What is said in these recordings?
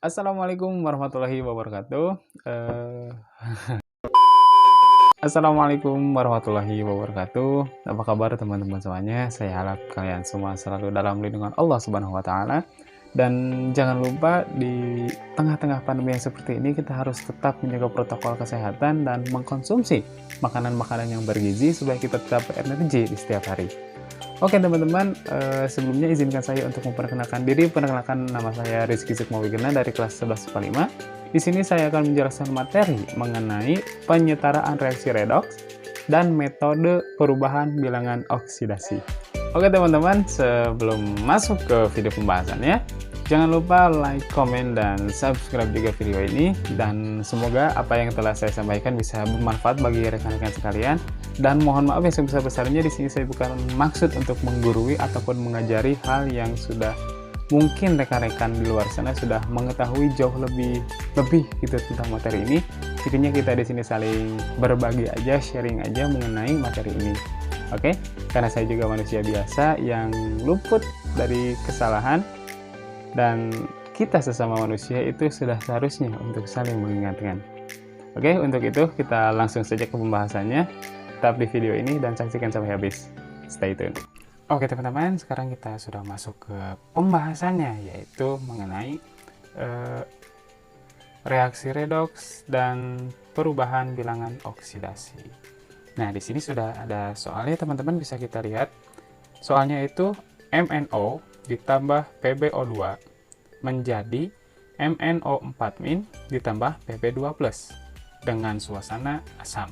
Assalamualaikum warahmatullahi wabarakatuh. Assalamualaikum warahmatullahi wabarakatuh. Apa kabar teman-teman semuanya? Saya harap kalian semua selalu dalam lindungan Allah Subhanahu wa taala. Dan jangan lupa di tengah-tengah pandemi yang seperti ini kita harus tetap menjaga protokol kesehatan dan mengkonsumsi makanan-makanan yang bergizi supaya kita tetap berenergi di setiap hari. Oke teman-teman, sebelumnya izinkan saya untuk memperkenalkan diri. Perkenalkan, nama saya Rizky Sukmawigena dari kelas 11 IPA 5. Di sini saya akan menjelaskan materi mengenai penyetaraan reaksi redoks dan metode perubahan bilangan oksidasi. Oke teman-teman, sebelum masuk ke video pembahasannya, jangan lupa like, komen, dan subscribe juga video ini. Dan semoga apa yang telah saya sampaikan bisa bermanfaat bagi rekan-rekan sekalian. Dan mohon maaf yang sebesar-besarnya, di sini saya bukan maksud untuk menggurui ataupun mengajari hal yang sudah mungkin rekan-rekan di luar sana sudah mengetahui jauh lebih gitu tentang materi ini. Intinya kita di sini saling berbagi aja, sharing aja mengenai materi ini. Oke, karena saya juga manusia biasa yang luput dari kesalahan, dan kita sesama manusia itu sudah seharusnya untuk saling mengingatkan. Oke, untuk itu kita langsung saja ke pembahasannya. Tetap di video ini dan saksikan sampai habis. Stay tune. Oke teman-teman, sekarang kita sudah masuk ke pembahasannya, yaitu mengenai reaksi redoks dan perubahan bilangan oksidasi. Nah, di sini sudah ada soalnya teman-teman, bisa kita lihat. Soalnya itu MnO ditambah PbO2 menjadi MnO4- ditambah Pb2+ dengan suasana asam.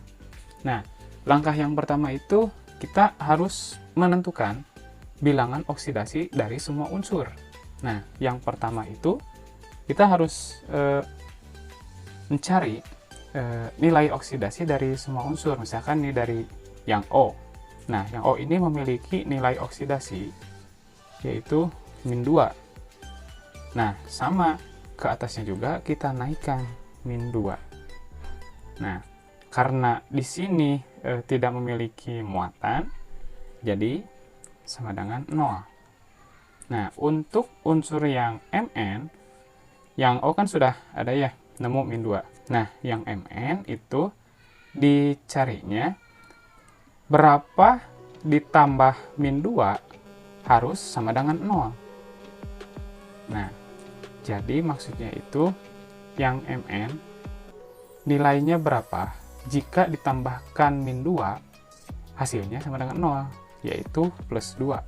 Nah, langkah yang pertama itu kita harus menentukan bilangan oksidasi dari semua unsur. Nah, yang pertama itu kita harus mencari nilai oksidasi dari semua unsur. Misalkan nih dari yang O. Nah, yang O ini memiliki nilai oksidasi yaitu -2. Nah, sama ke atasnya juga kita naikkan -2. Nah, karena di sini tidak memiliki muatan, jadi sama dengan 0. Nah, untuk unsur yang Mn, yang O kan sudah ada ya, nemu -2. Nah, yang Mn itu dicarinya berapa ditambah -2 harus sama dengan 0. Nah, jadi maksudnya itu yang Mn nilainya berapa jika ditambahkan -2 hasilnya sama dengan 0, yaitu +2.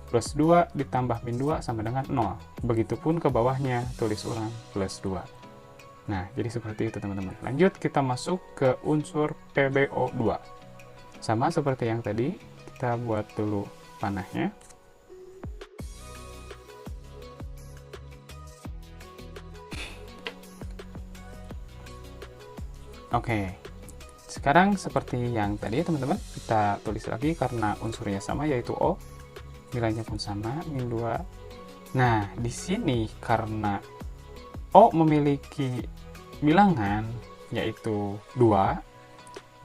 +2 ditambah -2 sama dengan 0. Begitupun ke bawahnya, tulis ulang +2. Nah, jadi seperti itu teman-teman. Lanjut, kita masuk ke unsur PbO2. Sama seperti yang tadi, kita buat dulu panahnya. Oke, sekarang seperti yang tadi teman-teman, kita tulis lagi karena unsurnya sama yaitu O, nilainya pun sama, -2. Nah, di sini karena O memiliki bilangan yaitu 2,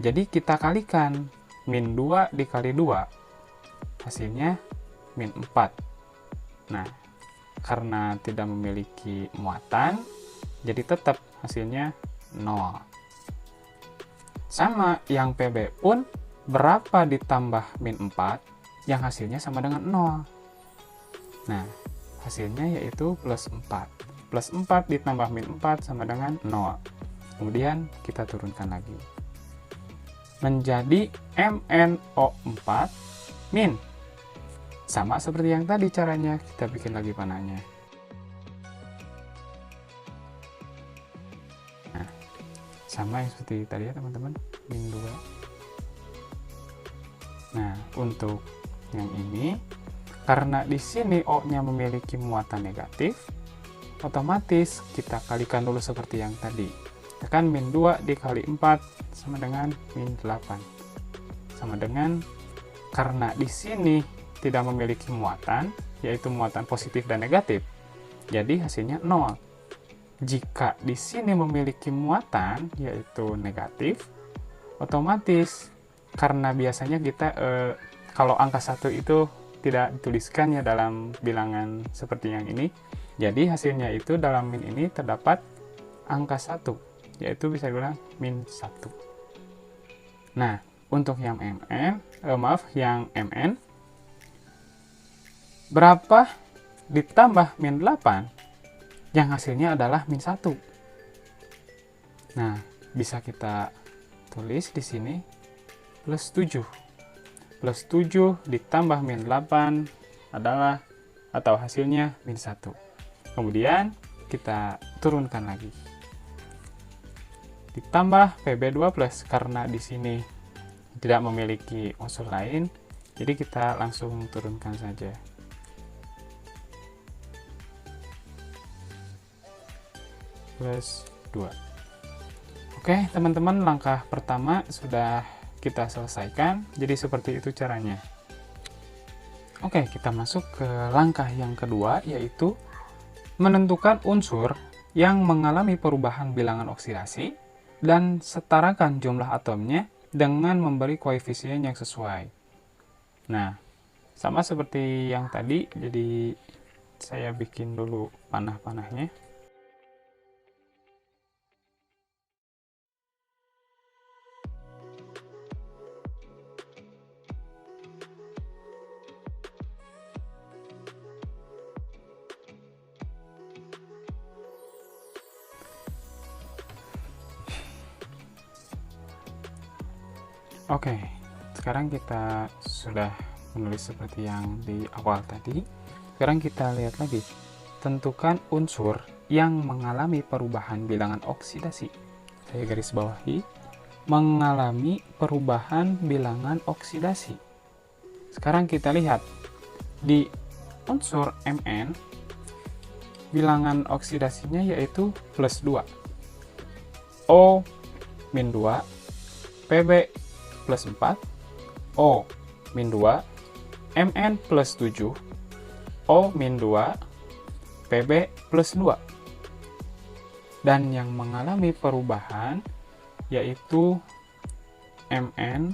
jadi kita kalikan -2 dikali 2, hasilnya -4. Nah, karena tidak memiliki muatan, jadi tetap hasilnya 0. Sama yang Pb pun, berapa ditambah -4 yang hasilnya sama dengan 0. Nah, hasilnya yaitu +4. +4 ditambah -4 sama dengan 0. Kemudian kita turunkan lagi. Menjadi MnO4-. Sama seperti yang tadi caranya, kita bikin lagi panahnya. Nah, sama yang seperti tadi ya teman-teman, -2. Nah, untuk yang ini, karena di sini O-nya memiliki muatan negatif, otomatis kita kalikan dulu seperti yang tadi. Tekan -2 dikali 4 sama dengan -8. Sama dengan, karena di sini tidak memiliki muatan, yaitu muatan positif dan negatif, jadi hasilnya 0. Jika di sini memiliki muatan, yaitu negatif, otomatis karena biasanya kita kalau angka 1 itu tidak dituliskan ya dalam bilangan seperti yang ini, Jadi hasilnya itu dalam min ini terdapat angka 1, yaitu bisa dibilang min 1. Nah, untuk yang yang mn, berapa ditambah min 8 yang hasilnya adalah min 1. Nah, bisa kita tulis di sini plus 7. Plus 7 ditambah min 8 adalah atau hasilnya min 1. Kemudian kita turunkan lagi. Ditambah PB2 plus, karena di sini tidak memiliki unsur lain, jadi kita langsung turunkan saja. Plus 2. Oke, teman-teman, langkah pertama sudah kita selesaikan. Jadi seperti itu caranya. Oke, kita masuk ke langkah yang kedua, yaitu menentukan unsur yang mengalami perubahan bilangan oksidasi dan setarakan jumlah atomnya dengan memberi koefisien yang sesuai. Nah, sama seperti yang tadi, jadi saya bikin dulu panah-panahnya. Oke, sekarang kita sudah menulis seperti yang di awal tadi. Sekarang kita lihat lagi. Tentukan unsur yang mengalami perubahan bilangan oksidasi. Saya garis bawahi, mengalami perubahan bilangan oksidasi. Sekarang kita lihat di unsur Mn, bilangan oksidasinya yaitu plus 2, O min 2, Pb plus 4, O min 2, Mn plus 7, O min 2, Pb plus 2. Dan yang mengalami perubahan yaitu Mn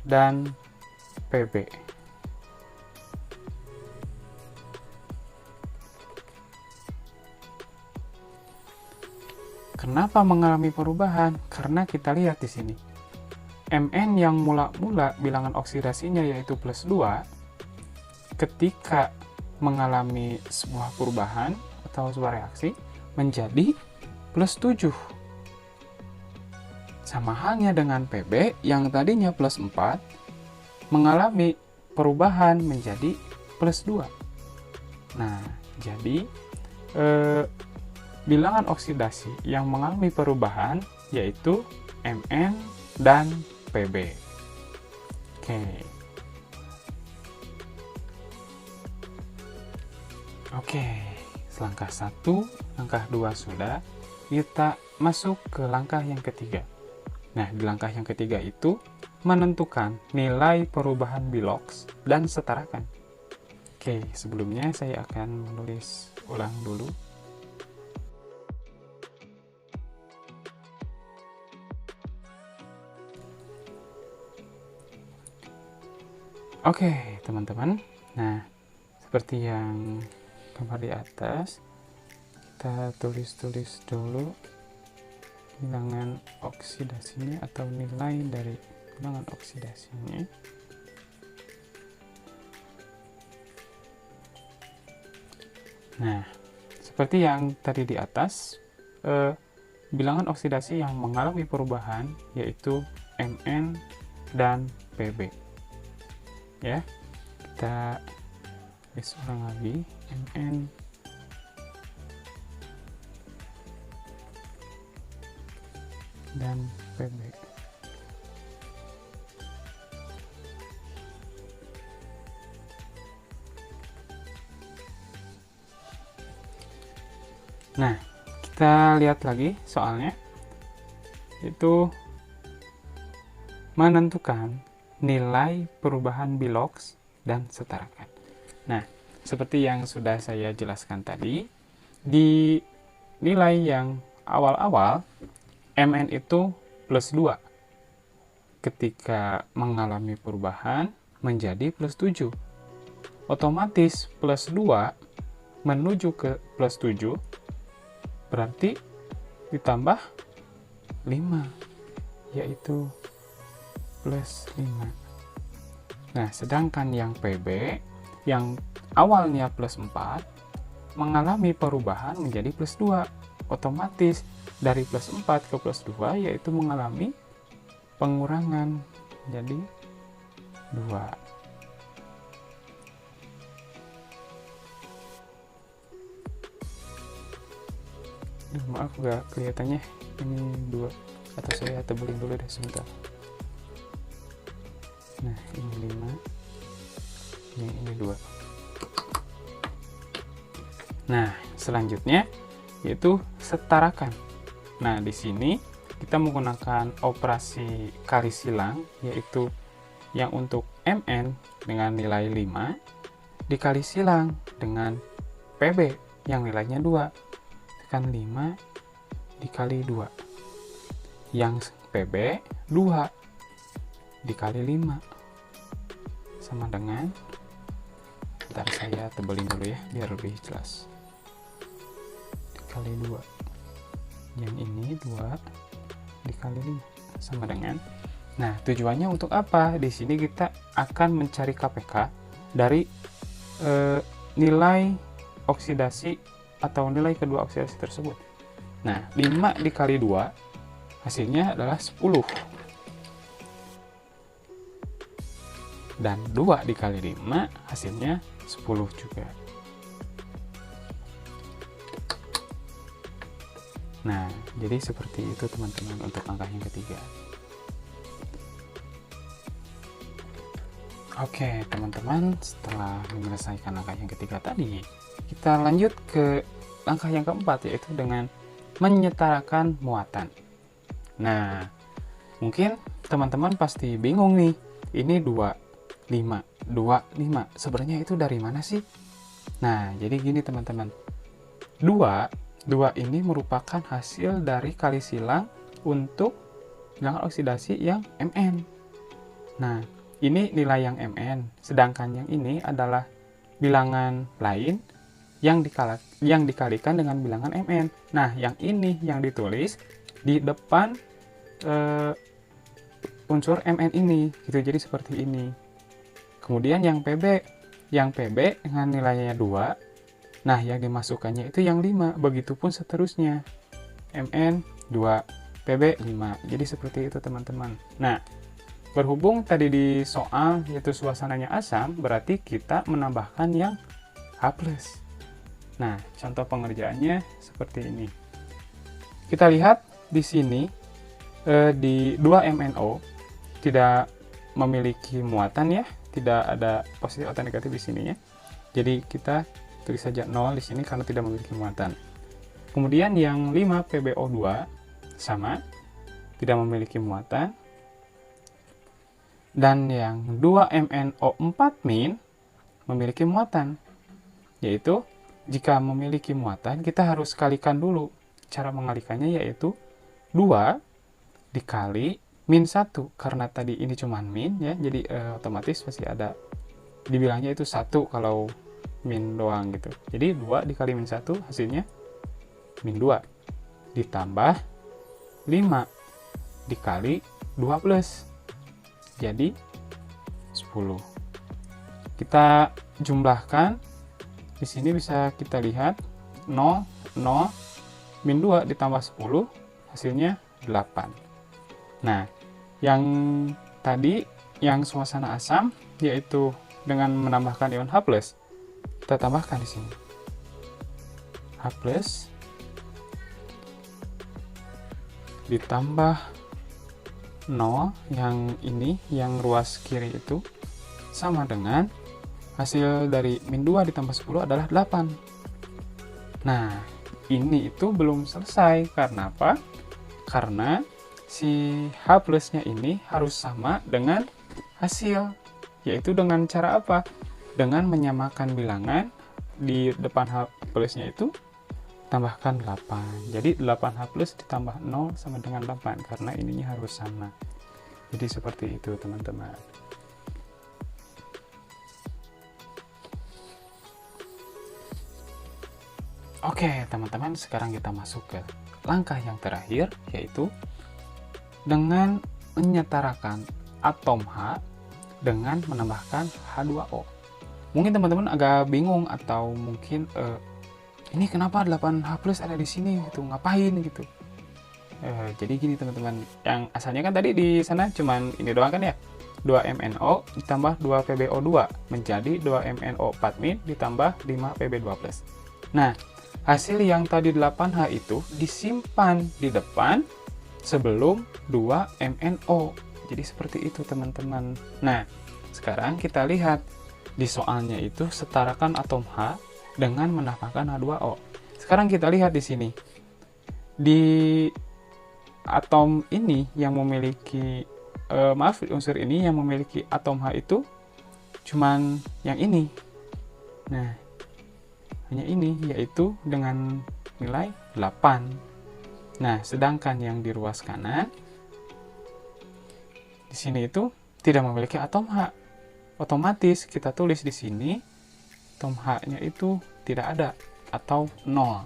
dan Pb. Kenapa mengalami perubahan? Karena kita lihat di sini. Mn yang mula-mula bilangan oksidasinya yaitu plus 2, ketika mengalami sebuah perubahan atau sebuah reaksi menjadi plus 7. Sama halnya dengan Pb yang tadinya plus 4 mengalami perubahan menjadi plus 2. Nah, jadi bilangan oksidasi yang mengalami perubahan yaitu Mn dan Pb. Oke, langkah 1, langkah 2 sudah. Kita masuk ke langkah yang ketiga. Nah, di langkah yang ketiga itu menentukan nilai perubahan Bilox dan setarakan. Oke, sebelumnya saya akan menulis ulang dulu. Oke, teman-teman. Nah, seperti yang gambar di atas, kita tulis dulu bilangan oksidasinya atau nilai dari bilangan oksidasinya. Nah, seperti yang tadi di atas, bilangan oksidasi yang mengalami perubahan yaitu Mn dan Pb. Ya, kita tulis ulang lagi, Mn dan Pb. Nah, kita lihat lagi soalnya, itu menentukan nilai perubahan Bilox dan setarakan. Nah, seperti yang sudah saya jelaskan tadi, di nilai yang awal-awal Mn itu plus 2. ketika mengalami perubahan menjadi plus 7. Otomatis plus 2 menuju ke plus 7 berarti ditambah 5, yaitu plus 5. Nah, sedangkan yang PB yang awalnya plus 4 mengalami perubahan menjadi plus 2. Otomatis dari plus 4 ke plus 2 yaitu mengalami pengurangan jadi 2. Maaf gak kelihatannya ini 2, atau saya tebelin dulu deh sebentar. Nah, ini 5, yang ini 2. Nah, selanjutnya yaitu setarakan. Nah, di sini kita menggunakan operasi kali silang, yaitu yang untuk MN dengan nilai 5 dikali silang dengan PB yang nilainya 2. Tekan 5 dikali 2. Yang PB 2 dikali 5 sama dengan, bentar saya tebelin dulu ya biar lebih jelas, dikali 2. Yang ini 2 dikali 5 sama dengan. Nah, tujuannya untuk apa? Di sini kita akan mencari KPK dari nilai oksidasi atau nilai kedua oksidasi tersebut. Nah, 5 dikali 2 hasilnya adalah 10. Dan 2 dikali 5 hasilnya 10 juga. Nah, jadi seperti itu teman-teman untuk langkah yang ketiga. Oke, teman-teman, setelah menyelesaikan langkah yang ketiga tadi, kita lanjut ke langkah yang keempat, yaitu dengan menyetarakan muatan. Nah, mungkin teman-teman pasti bingung nih, ini 2, 5, 2, 5. Sebenarnya itu dari mana sih? Nah, jadi gini teman-teman. 2 ini merupakan hasil dari kali silang untuk bilangan oksidasi yang Mn. Nah, ini nilai yang Mn, sedangkan yang ini adalah bilangan lain yang dikalikan dengan bilangan Mn. Nah, yang ini yang ditulis di depan unsur Mn ini, gitu. Jadi seperti ini. Kemudian yang PB dengan nilainya 2, nah yang dimasukkannya itu yang 5, begitupun seterusnya. Mn 2, PB 5. Jadi seperti itu teman-teman. Nah, berhubung tadi di soal yaitu suasananya asam, berarti kita menambahkan yang H+. Nah, contoh pengerjaannya seperti ini. Kita lihat di sini di 2MnO tidak memiliki muatan ya, tidak ada positif atau negatif di sini ya. Jadi kita tulis saja 0 di sini karena tidak memiliki muatan. Kemudian yang 5PbO2 sama, tidak memiliki muatan. Dan yang 2MnO4- memiliki muatan, yaitu jika memiliki muatan kita harus kalikan dulu. Cara mengalikannya yaitu 2 dikali -1, karena tadi ini cuma min ya, jadi otomatis pasti ada dibilangnya itu 1 kalau min doang gitu. Jadi 2 dikali -1 hasilnya -2 ditambah 5 dikali 2+, jadi 10. Kita jumlahkan. Di sini bisa kita lihat 0, 0, -2 ditambah 10 hasilnya 8. Nah, yang tadi yang suasana asam yaitu dengan menambahkan ion H+, kita tambahkan di sini. H+ ditambah 0 yang ini, yang ruas kiri itu sama dengan hasil dari -2 ditambah 10 adalah 8. Nah, ini itu belum selesai. Karena apa? Karena si H+-nya ini harus sama dengan hasil. Yaitu dengan cara apa? Dengan menyamakan bilangan di depan H+-nya itu tambahkan 8. Jadi 8H+ ditambah 0 sama dengan 8 karena ininya harus sama. Jadi seperti itu teman-teman. Oke teman-teman, sekarang kita masuk ke langkah yang terakhir, yaitu dengan menyetarakan atom H dengan menambahkan H2O. Mungkin teman-teman agak bingung atau mungkin ini kenapa 8H plus ada di sini gitu, ngapain gitu. Jadi gini teman-teman, yang asalnya kan tadi di sana cuman ini doang kan ya, 2MnO ditambah 2PbO2 menjadi 2MnO4- ditambah 5Pb2+. Nah, hasil yang tadi 8H itu disimpan di depan sebelum 2MnO. Jadi seperti itu teman-teman. Nah, sekarang kita lihat di soalnya itu setarakan atom H dengan menambahkan H2O. Sekarang kita lihat di sini. Di atom ini yang memiliki unsur ini yang memiliki atom H itu cuman yang ini. Nah, hanya ini, yaitu dengan nilai 8. Nah, sedangkan yang di ruas kanan di sini itu tidak memiliki atom H. Otomatis kita tulis di sini atom H-nya itu tidak ada atau 0.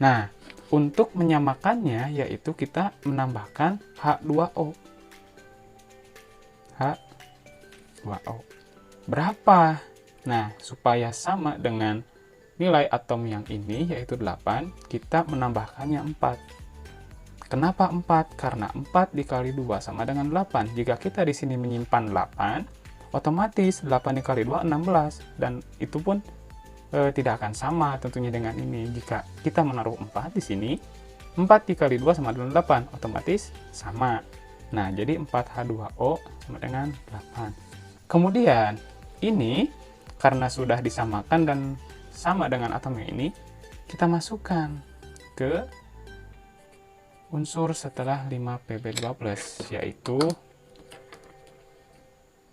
Nah, untuk menyamakannya yaitu kita menambahkan H2O. H2O. Berapa? Nah, supaya sama dengan nilai atom yang ini yaitu 8, kita menambahkannya 4. Kenapa 4? Karena 4 dikali 2 sama dengan 8. Jika kita di sini menyimpan 8, otomatis 8 dikali 2 16, dan itu pun tidak akan sama tentunya dengan ini. Jika kita menaruh 4 di sini, 4 dikali 2 sama dengan 8, otomatis sama. Nah, jadi 4H2O sama dengan 8. Kemudian, ini karena sudah disamakan dan sama dengan atom yang ini, kita masukkan ke unsur setelah 5Pb2+, yaitu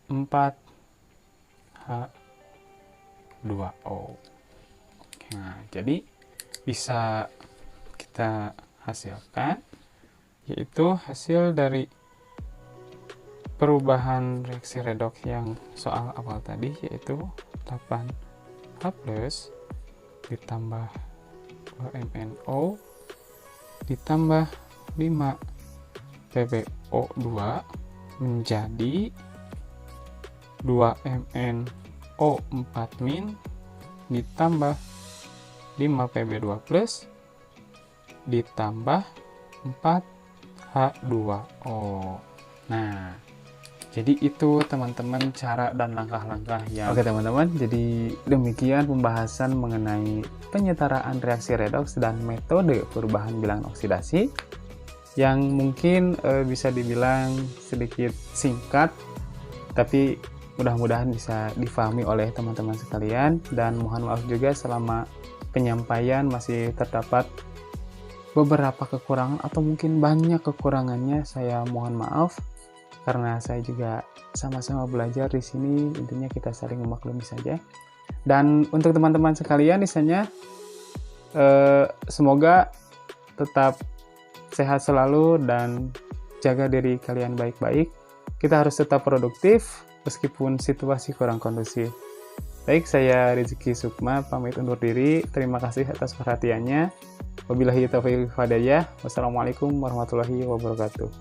4H2O. Nah, jadi bisa kita hasilkan, yaitu hasil dari perubahan reaksi redoks yang soal awal tadi, yaitu 8H plus ditambah 2MnO ditambah 5PbO2 menjadi 2MnO4- ditambah 5Pb2+ ditambah 4H2O. Nah, jadi itu teman-teman cara dan langkah-langkah yang... Oke teman-teman, jadi demikian pembahasan mengenai penyetaraan reaksi redoks dan metode perubahan bilangan oksidasi yang mungkin bisa dibilang sedikit singkat, tapi mudah-mudahan bisa difahami oleh teman-teman sekalian. Dan mohon maaf juga selama penyampaian masih terdapat beberapa kekurangan atau mungkin banyak kekurangannya. Saya mohon maaf karena saya juga sama-sama belajar di sini. Intinya kita saling memaklumi saja. Dan untuk teman-teman sekalian, misalnya semoga tetap sehat selalu dan jaga diri kalian baik-baik. Kita harus tetap produktif meskipun situasi kurang kondusif. Baik, saya Rizky Sukma pamit undur diri. Terima kasih atas perhatiannya. Wabillahi taufiq wal hidayah. Wassalamualaikum warahmatullahi wabarakatuh.